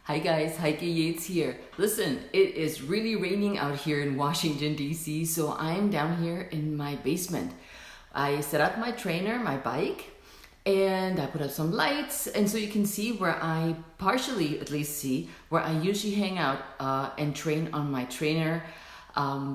Hi guys, Heike Yates here. Listen, it is really raining out here in Washington, D.C., so I'm down here in my basement. I set up my trainer, my bike, and I put up some lights, and so you can see where I partially at least see where I usually hang out and train on my trainer,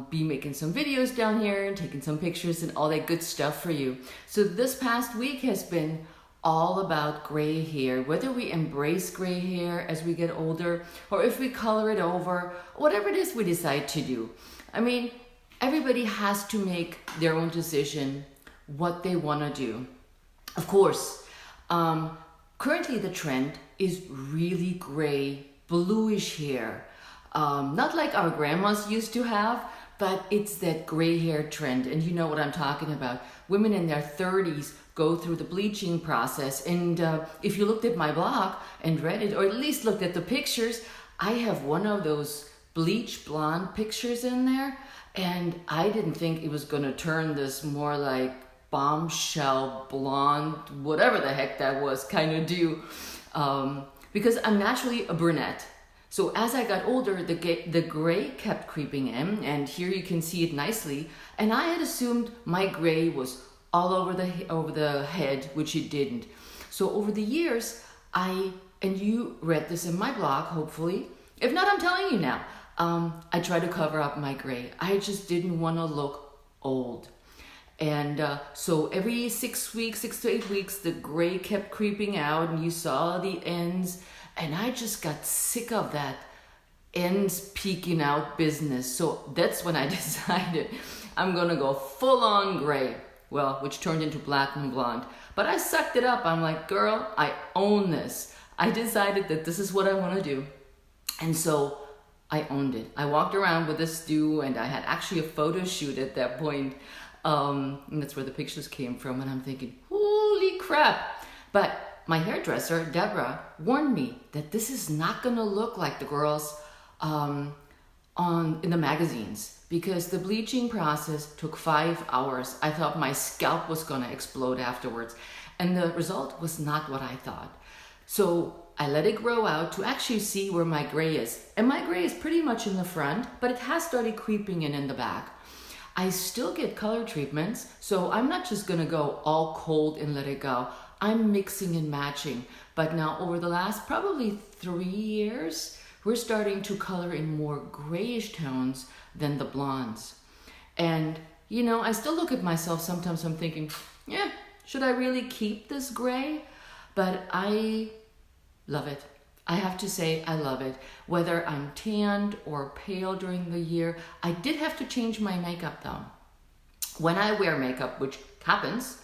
be making some videos down here and taking some pictures and all that good stuff for you. So this past week has been all about gray hair, whether we embrace gray hair as we get older or if we color it over, whatever it is we decide to do. I mean, everybody has to make their own decision what they want to do. Of course, currently the trend is really gray, bluish hair. Not like our grandmas used to have, but it's that gray hair trend. And you know what I'm talking about. Women in their 30s go through the bleaching process. And if you looked at my blog and read it, or at least looked at the pictures, I have one of those bleach blonde pictures in there. And I didn't think it was going to turn this more like bombshell blonde, whatever the heck that was, kind of do. Because I'm naturally a brunette. So as I got older, the gray kept creeping in, and here you can see it nicely. And I had assumed my gray was all over the head, which it didn't. So over the years, and you read this in my blog, hopefully. If not, I'm telling you now. I tried to cover up my gray. I just didn't want to look old. And so every 6 to 8 weeks, the gray kept creeping out, and you saw the ends. And I just got sick of that ends peeking out business. So that's when I decided I'm gonna go full on gray. Well, which turned into black and blonde. But I sucked it up. I'm like, girl, I own this. I decided that this is what I wanna do. And so I owned it. I walked around with this do, and I had actually a photo shoot at that point. And that's where the pictures came from. And I'm thinking, holy crap. But my hairdresser, Deborah, warned me that this is not going to look like the girls in the magazines, because the bleaching process took 5 hours. I thought my scalp was going to explode afterwards, and the result was not what I thought. So I let it grow out to actually see where my gray is. And my gray is pretty much in the front, but it has started creeping in the back. I still get color treatments, so I'm not just going to go all cold and let it go. I'm mixing and matching. But now over the last probably 3 years, we're starting to color in more grayish tones than the blondes. And, you know, I still look at myself sometimes, I'm thinking, yeah, should I really keep this gray? But I love it. I have to say I love it. Whether I'm tanned or pale during the year, I did have to change my makeup though. When I wear makeup, which happens,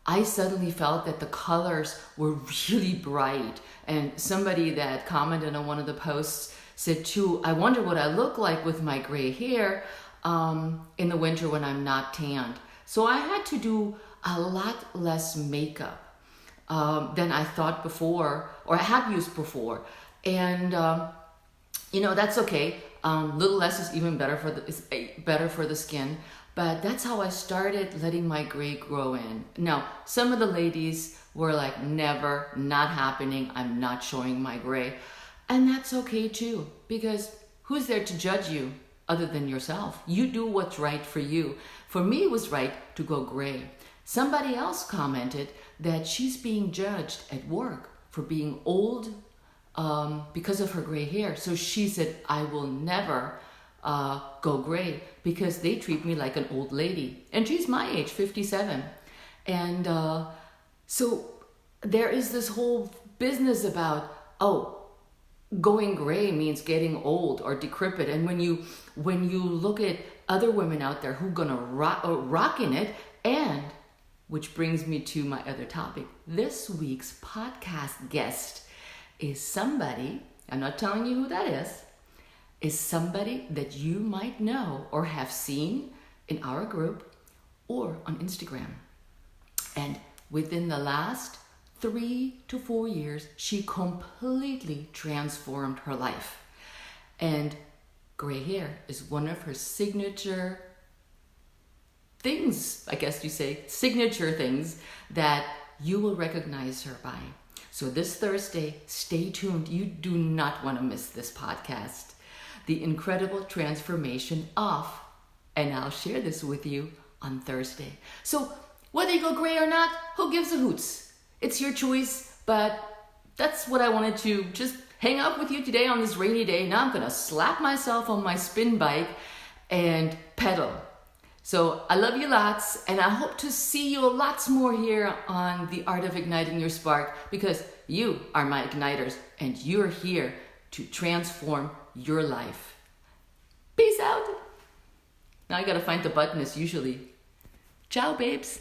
I suddenly felt that the colors were really bright. And somebody that commented on one of the posts said too, I wonder what I look like with my gray hair in the winter when I'm not tanned. So I had to do a lot less makeup than I thought before, or I had used before. And you know, that's okay. Little less is even better for the skin. But that's how I started letting my gray grow in. Now, some of the ladies were like, never, not happening. I'm not showing my gray. And that's okay too, because who's there to judge you other than yourself? You do what's right for you. For me, it was right to go gray. Somebody else commented that she's being judged at work for being old because of her gray hair. So she said, I will never go gray because they treat me like an old lady. And she's my age, 57. And so there is this whole business about, going gray means getting old or decrepit. And when you look at other women out there who are gonna rock in it, and which brings me to my other topic. This week's podcast guest is somebody, I'm not telling you who that is somebody that you might know or have seen in our group or on Instagram. And within the last 3 to 4 years, she completely transformed her life. And gray hair is one of her signature things, I guess you say, signature things that you will recognize her by. So this Thursday, stay tuned. You do not want to miss this podcast. The Incredible Transformation Off. And I'll share this with you on Thursday. So whether you go gray or not, who gives a hoots? It's your choice, but that's what I wanted to just hang out with you today on this rainy day. Now I'm going to slap myself on my spin bike and pedal. So I love you lots, and I hope to see you lots more here on The Art of Igniting Your Spark, because you are my igniters and you're here to transform your life. Peace out. Now I gotta find the button as usually. Ciao, babes.